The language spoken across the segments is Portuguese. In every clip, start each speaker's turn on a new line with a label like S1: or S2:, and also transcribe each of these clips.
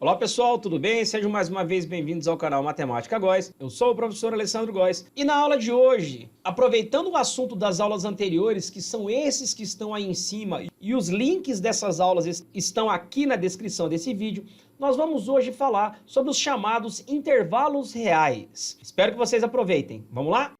S1: Olá pessoal, tudo bem? Sejam mais uma vez bem-vindos ao canal Matemática Góes. Eu sou o professor Alessandro Góes e na aula de hoje, aproveitando o assunto das aulas anteriores, que são esses que estão aí em cima e os links dessas aulas estão aqui na descrição desse vídeo, nós vamos hoje falar sobre os chamados intervalos reais. Espero que vocês aproveitem. Vamos lá?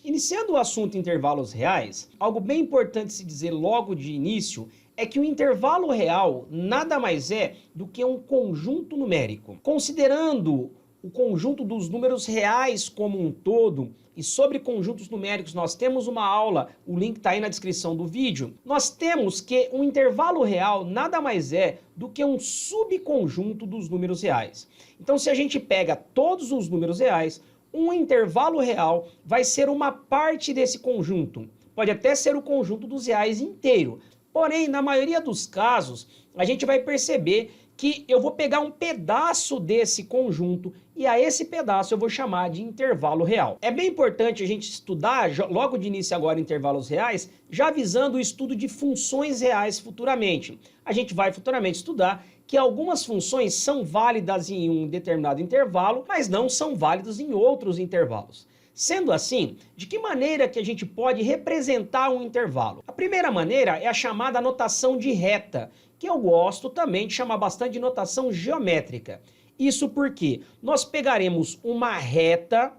S1: Iniciando o assunto intervalos reais, algo bem importante se dizer logo de início é que o intervalo real nada mais é do que um conjunto numérico. Considerando o conjunto dos números reais como um todo, e sobre conjuntos numéricos nós temos uma aula, o link está aí na descrição do vídeo, nós temos que um intervalo real nada mais é do que um subconjunto dos números reais. Então se a gente pega todos os números reais, um intervalo real vai ser uma parte desse conjunto. Pode até ser o conjunto dos reais inteiro. Porém, na maioria dos casos, a gente vai perceber que eu vou pegar um pedaço desse conjunto e a esse pedaço eu vou chamar de intervalo real. É bem importante a gente estudar, logo de início agora, intervalos reais, já visando o estudo de funções reais futuramente. A gente vai futuramente estudar que algumas funções são válidas em um determinado intervalo, mas não são válidas em outros intervalos. Sendo assim, de que maneira que a gente pode representar um intervalo? A primeira maneira é a chamada notação de reta, que eu gosto também de chamar bastante de notação geométrica. Isso porque nós pegaremos uma reta,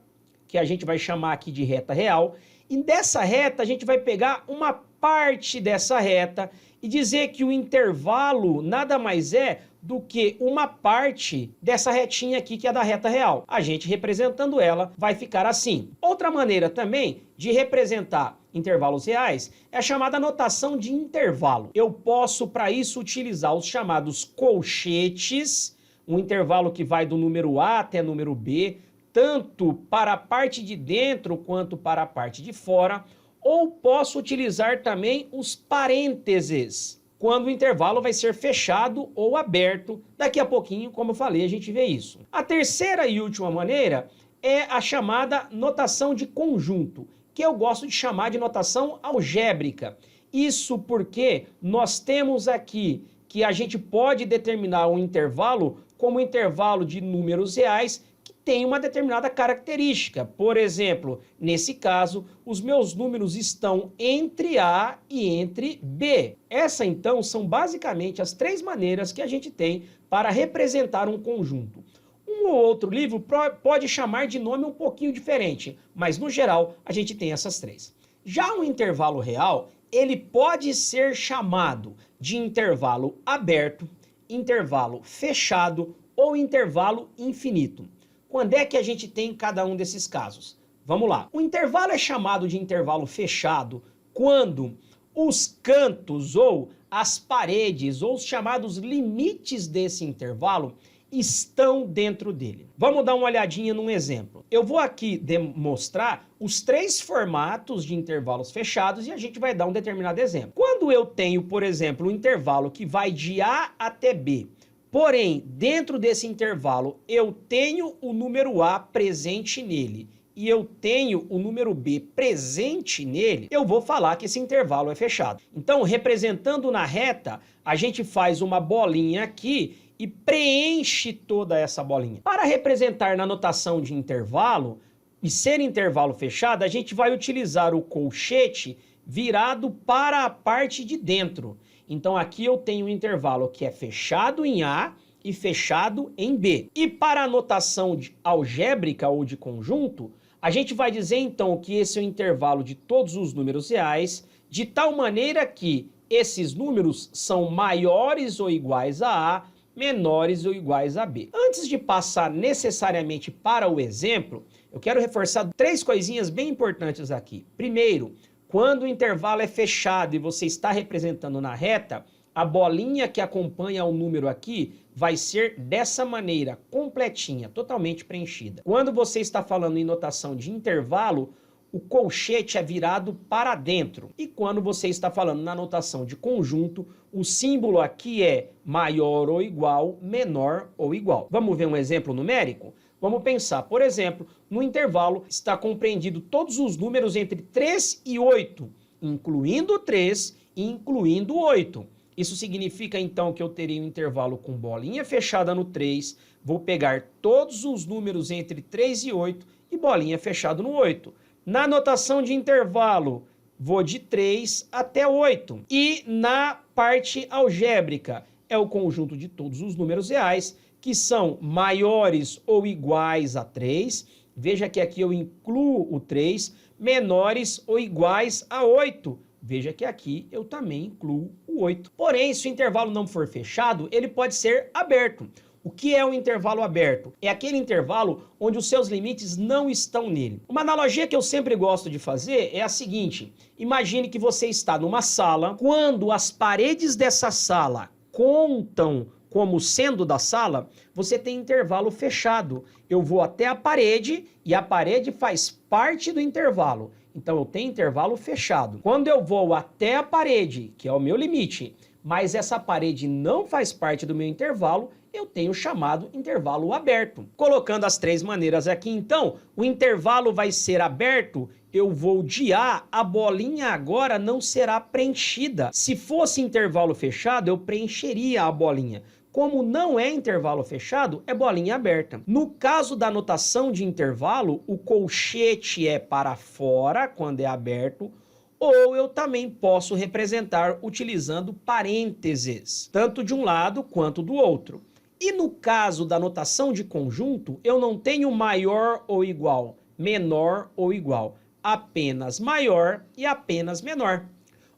S1: que a gente vai chamar aqui de reta real, e dessa reta a gente vai pegar uma parte dessa reta e dizer que o intervalo nada mais é do que uma parte dessa retinha aqui que é da reta real. A gente representando ela vai ficar assim. Outra maneira também de representar intervalos reais é a chamada notação de intervalo. Eu posso para isso utilizar os chamados colchetes, um intervalo que vai do número A até número B, tanto para a parte de dentro quanto para a parte de fora, ou posso utilizar também os parênteses, quando o intervalo vai ser fechado ou aberto. Daqui a pouquinho, como eu falei, a gente vê isso. A terceira e última maneira é a chamada notação de conjunto, que eu gosto de chamar de notação algébrica. Isso porque nós temos aqui que a gente pode determinar um intervalo como intervalo de números reais que tem uma determinada característica. Por exemplo, nesse caso, os meus números estão entre A e entre B. Essa, então, são basicamente as três maneiras que a gente tem para representar um conjunto. Um ou outro livro pode chamar de nome um pouquinho diferente, mas, no geral, a gente tem essas três. Já um intervalo real, ele pode ser chamado de intervalo aberto, intervalo fechado ou intervalo infinito. Quando é que a gente tem cada um desses casos? Vamos lá. O intervalo é chamado de intervalo fechado quando os cantos ou as paredes ou os chamados limites desse intervalo estão dentro dele. Vamos dar uma olhadinha num exemplo. Eu vou aqui demonstrar os três formatos de intervalos fechados e a gente vai dar um determinado exemplo. Quando eu tenho, por exemplo, um intervalo que vai de A até B, porém, dentro desse intervalo, eu tenho o número A presente nele e eu tenho o número B presente nele, eu vou falar que esse intervalo é fechado. Então, representando na reta, a gente faz uma bolinha aqui e preenche toda essa bolinha. Para representar na notação de intervalo e ser intervalo fechado, a gente vai utilizar o colchete virado para a parte de dentro. Então aqui eu tenho um intervalo que é fechado em A e fechado em B. E para a notação algébrica ou de conjunto, a gente vai dizer então que esse é o intervalo de todos os números reais, de tal maneira que esses números são maiores ou iguais a A, menores ou iguais a B. Antes de passar necessariamente para o exemplo, eu quero reforçar três coisinhas bem importantes aqui. Primeiro, quando o intervalo é fechado e você está representando na reta, a bolinha que acompanha o número aqui vai ser dessa maneira, completinha, totalmente preenchida. Quando você está falando em notação de intervalo, o colchete é virado para dentro. E quando você está falando na notação de conjunto, o símbolo aqui é maior ou igual, menor ou igual. Vamos ver um exemplo numérico? Vamos pensar, por exemplo, no intervalo está compreendido todos os números entre 3 e 8, incluindo 3 e incluindo 8. Isso significa então que eu teria um intervalo com bolinha fechada no 3, vou pegar todos os números entre 3 e 8 e bolinha fechada no 8. Na notação de intervalo, vou de 3 até 8. E na parte algébrica, é o conjunto de todos os números reais que são maiores ou iguais a 3. Veja que aqui eu incluo o 3, menores ou iguais a 8. Veja que aqui eu também incluo o 8. Porém, se o intervalo não for fechado, ele pode ser aberto. O que é um intervalo aberto? É aquele intervalo onde os seus limites não estão nele. Uma analogia que eu sempre gosto de fazer é a seguinte: imagine que você está numa sala, quando as paredes dessa sala contam como sendo da sala, você tem intervalo fechado. Eu vou até a parede e a parede faz parte do intervalo. Então eu tenho intervalo fechado. Quando eu vou até a parede, que é o meu limite, mas essa parede não faz parte do meu intervalo, eu tenho o chamado intervalo aberto. Colocando as três maneiras aqui, então, o intervalo vai ser aberto, eu vou de a bolinha agora não será preenchida. Se fosse intervalo fechado, eu preencheria a bolinha. Como não é intervalo fechado, é bolinha aberta. No caso da notação de intervalo, o colchete é para fora, quando é aberto, ou eu também posso representar utilizando parênteses, tanto de um lado quanto do outro. E no caso da notação de conjunto, eu não tenho maior ou igual, menor ou igual, apenas maior e apenas menor.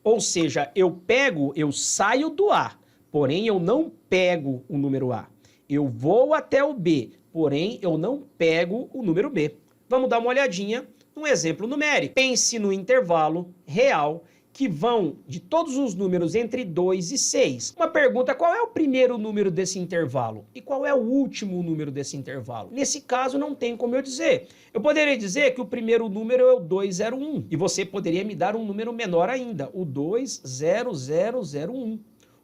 S1: Ou seja, eu saio do A, porém eu não pego o número A. Eu vou até o B, porém eu não pego o número B. Vamos dar uma olhadinha num exemplo numérico. Pense no intervalo real que vão de todos os números entre 2 e 6. Uma pergunta: qual é o primeiro número desse intervalo? E qual é o último número desse intervalo? Nesse caso não tem como eu dizer. Eu poderia dizer que o primeiro número é o 201 e você poderia me dar um número menor ainda, o 20001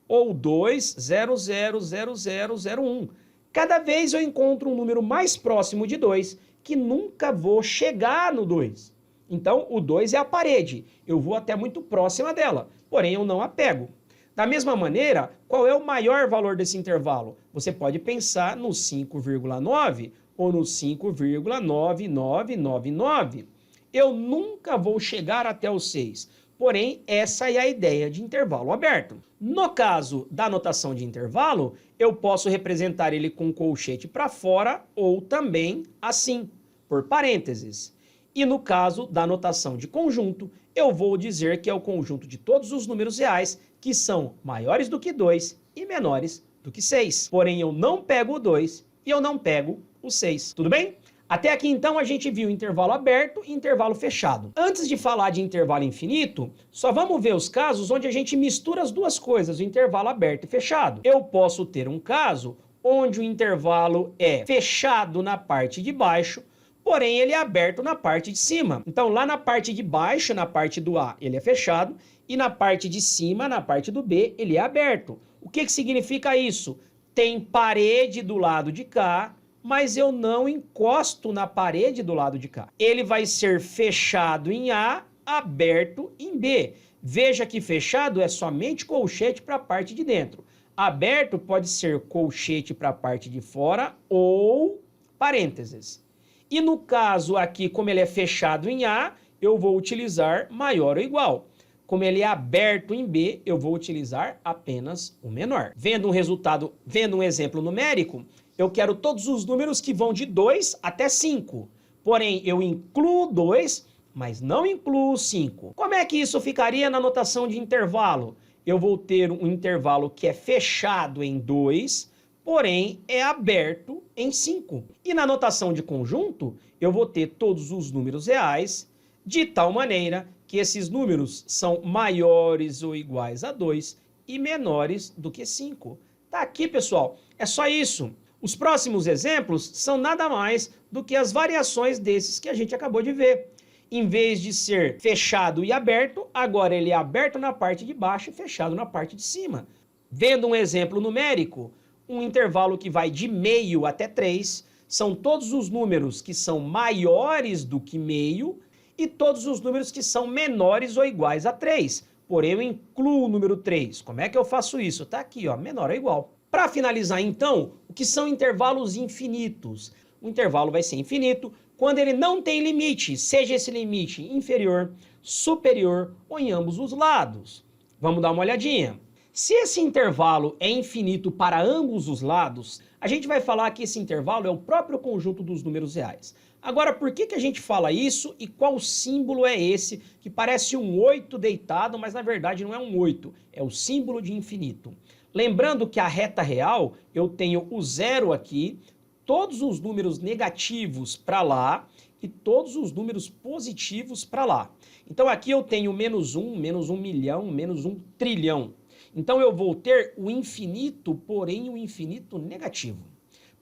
S1: ou 2000001. Cada vez eu encontro um número mais próximo de 2 que nunca vou chegar no 2. Então, o 2 é a parede, eu vou até muito próxima dela, porém eu não a pego. Da mesma maneira, qual é o maior valor desse intervalo? Você pode pensar no 5,9 ou no 5,9999. Eu nunca vou chegar até o 6, porém essa é a ideia de intervalo aberto. No caso da notação de intervalo, eu posso representar ele com colchete para fora ou também assim, por parênteses. E no caso da notação de conjunto, eu vou dizer que é o conjunto de todos os números reais que são maiores do que 2 e menores do que 6. Porém, eu não pego o 2 e eu não pego o 6. Tudo bem? Até aqui, então, a gente viu intervalo aberto e intervalo fechado. Antes de falar de intervalo infinito, só vamos ver os casos onde a gente mistura as duas coisas, o intervalo aberto e fechado. Eu posso ter um caso onde o intervalo é fechado na parte de baixo, porém ele é aberto na parte de cima. Então lá na parte de baixo, na parte do A, ele é fechado, e na parte de cima, na parte do B, ele é aberto. O que significa isso? Tem parede do lado de cá, mas eu não encosto na parede do lado de cá. Ele vai ser fechado em A, aberto em B. Veja que fechado é somente colchete para a parte de dentro. Aberto pode ser colchete para a parte de fora ou parênteses. E no caso aqui, como ele é fechado em A, eu vou utilizar maior ou igual. Como ele é aberto em B, eu vou utilizar apenas o menor. Vendo um exemplo numérico, eu quero todos os números que vão de 2 até 5. Porém, eu incluo 2, mas não incluo 5. Como é que isso ficaria na notação de intervalo? Eu vou ter um intervalo que é fechado em 2, porém é aberto em 5. E na notação de conjunto, eu vou ter todos os números reais, de tal maneira que esses números são maiores ou iguais a 2 e menores do que 5. Tá aqui, pessoal. É só isso. Os próximos exemplos são nada mais do que as variações desses que a gente acabou de ver. Em vez de ser fechado e aberto, agora ele é aberto na parte de baixo e fechado na parte de cima. Vendo um exemplo numérico, um intervalo que vai de meio até 3, São todos os números que são maiores do que meio e todos os números que são menores ou iguais a 3. Porém, eu incluo o número 3. Como é que eu faço isso? Está aqui, ó, menor ou igual. Para finalizar, então, o que são intervalos infinitos? O intervalo vai ser infinito quando ele não tem limite, seja esse limite inferior, superior ou em ambos os lados. Vamos dar uma olhadinha. Se esse intervalo é infinito para ambos os lados, a gente vai falar que esse intervalo é o próprio conjunto dos números reais. Agora, por que a gente fala isso e qual símbolo é esse que parece um 8 deitado, mas na verdade não é um 8, é o símbolo de infinito. Lembrando que a reta real, eu tenho o zero aqui, todos os números negativos para lá e todos os números positivos para lá. Então aqui eu tenho menos 1 milhão, menos 1 trilhão. Então eu vou ter o infinito, porém o infinito negativo.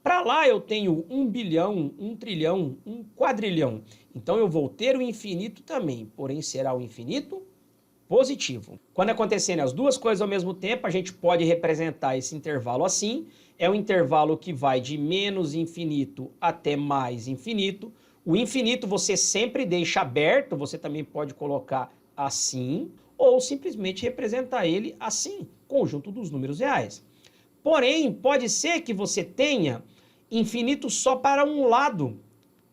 S1: Para lá eu tenho 1 bilhão, 1 trilhão, 1 quadrilhão. Então eu vou ter o infinito também, porém será o infinito positivo. Quando acontecerem as duas coisas ao mesmo tempo, a gente pode representar esse intervalo assim. É um intervalo que vai de menos infinito até mais infinito. O infinito você sempre deixa aberto, você também pode colocar assim, ou simplesmente representar ele assim, conjunto dos números reais. Porém, pode ser que você tenha infinito só para um lado.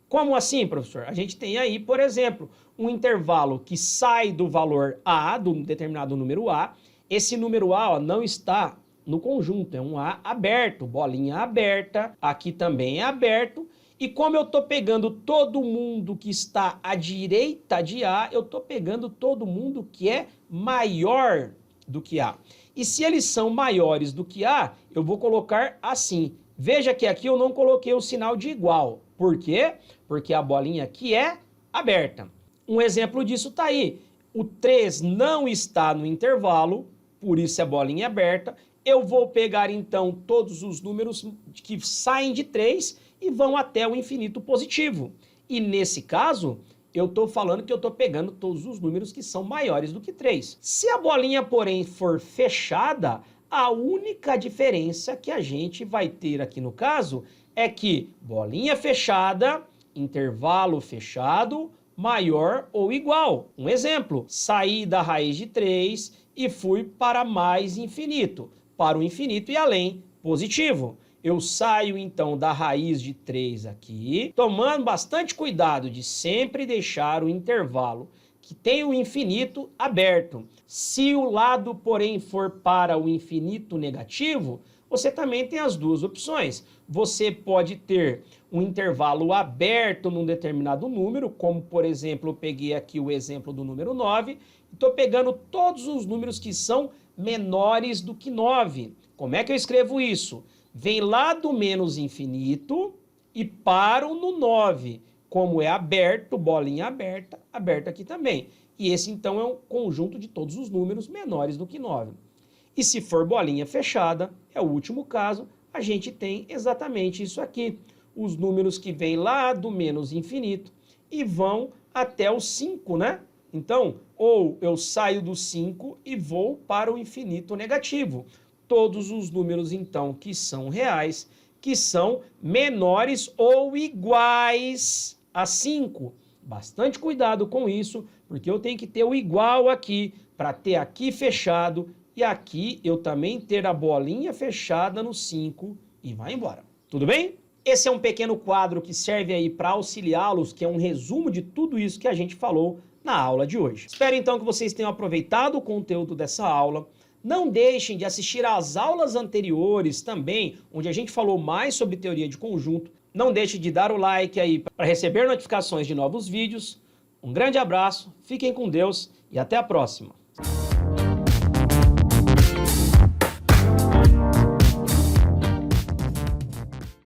S1: Como assim, professor? A gente tem aí, por exemplo, um intervalo que sai do valor A, do determinado número A. Esse número A, ó, não está no conjunto, é um A aberto, bolinha aberta, aqui também é aberto. E como eu estou pegando todo mundo que está à direita de A, eu estou pegando todo mundo que é maior do que A. E se eles são maiores do que A, eu vou colocar assim. Veja que aqui eu não coloquei o sinal de igual. Por quê? Porque a bolinha aqui é aberta. Um exemplo disso está aí. O 3 não está no intervalo, por isso é bolinha aberta. Eu vou pegar então todos os números que saem de 3 e vão até o infinito positivo. E nesse caso, eu estou falando que eu estou pegando todos os números que são maiores do que 3. Se a bolinha, porém, for fechada, a única diferença que a gente vai ter aqui no caso é que bolinha fechada, intervalo fechado, maior ou igual. Um exemplo, saí da raiz de 3 e fui para mais infinito, para o infinito e além, positivo. Eu saio então da raiz de 3 aqui, tomando bastante cuidado de sempre deixar o intervalo que tem o infinito aberto. Se o lado, porém, for para o infinito negativo, você também tem as duas opções. Você pode ter um intervalo aberto num determinado número, como, por exemplo, eu peguei aqui o exemplo do número 9, estou pegando todos os números que são menores do que 9. Como é que eu escrevo isso? Vem lá do menos infinito e paro no 9. Como é aberto, bolinha aberta, aberta aqui também. E esse, então, é um conjunto de todos os números menores do que 9. E se for bolinha fechada, é o último caso, a gente tem exatamente isso aqui. Os números que vêm lá do menos infinito e vão até o 5, né? Então, ou eu saio do 5 e vou para o infinito negativo. Todos os números, então, que são reais, que são menores ou iguais a 5. Bastante cuidado com isso, porque eu tenho que ter o igual aqui, para ter aqui fechado, e aqui eu também ter a bolinha fechada no 5 e vai embora. Tudo bem? Esse é um pequeno quadro que serve aí para auxiliá-los, que é um resumo de tudo isso que a gente falou na aula de hoje. Espero então que vocês tenham aproveitado o conteúdo dessa aula. Não deixem de assistir às aulas anteriores também, onde a gente falou mais sobre teoria de conjunto. Não deixe de dar o like aí para receber notificações de novos vídeos. Um grande abraço, fiquem com Deus e até a próxima.